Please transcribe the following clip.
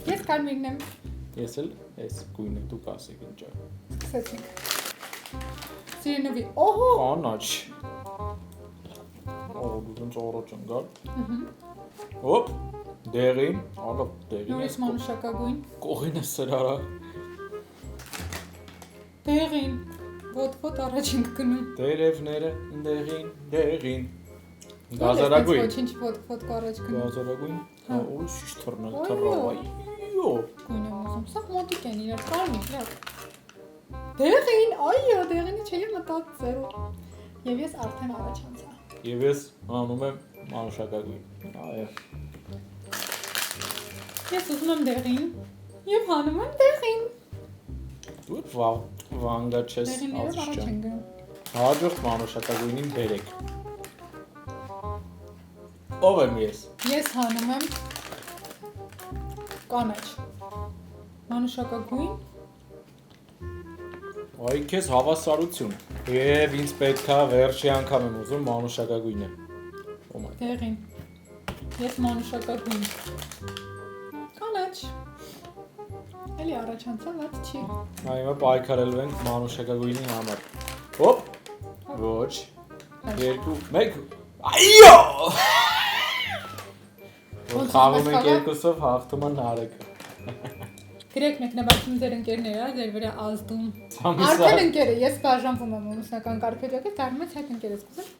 Ես կարմիրն եմ։ Ես էլ ես գույնը դու կասեք ինչ է։ Սկսեցինք։ Սիրենովի, օհո։ Կանաչ։ Օ, դու ոնց առաջ ընկա։ Հոպ, դեղին, ալա դեղին։ Նույնիսկ մանուշակագույն։ Կողինը սրարա։ Դեղին։ Ոտ առաջ ենք գնում։ Տերևները դեղին։ Գազարագույն։ Ոչինչ ոտ առաջ գնում։ Գազարագույն։ Հա։ Ու շիշ թռնել Այո։ թռավայ։ Յո։ Գույն եմ ուզում, սա մոտիկ են իրար, կարմիր, լավ։ Դեղին, այո, դեղինը չէի մտածել։ Եվ ես արդեն առաջանցա։ Եվ ես անում եմ մանուշակագույն։ Այո։ Ես ուզում եմ դեղին եւ հանում եմ դեղին։ Դու վանգա չես Դեղիններով առաջ են գնում։ Հաջորդ մանուշակագույնին բերեք։ Ով եմ ես։ Ես հանում եմ կանաչ։ Մանուշակագույն։ Այ քեզ հավասարություն։ Եվ ինձ պետքա վերջի անգամ եմ ուզում մանուշակագույնը։ Դեղին։ Ես մանուշակագույն։ Կանաչ։ Էլի առաջանցա, ված չի։ Այո, պայքարելու ենք մանուշակագույնի համար։ Հոպ։ Ոչ։ 2 1 Այո։ Ոնց խաղում ենք երկուսով հաղթում է Նարեկը։ Գրեք մեկնաբանություն ձեր ընկերները, ձեր վրա ազդում։ Ամիսա։ Արդեն ընկերը, ես բաժանվում եմ ամուսնական կարգեջակից, դառնում ես հետ ընկերս կուզեմ։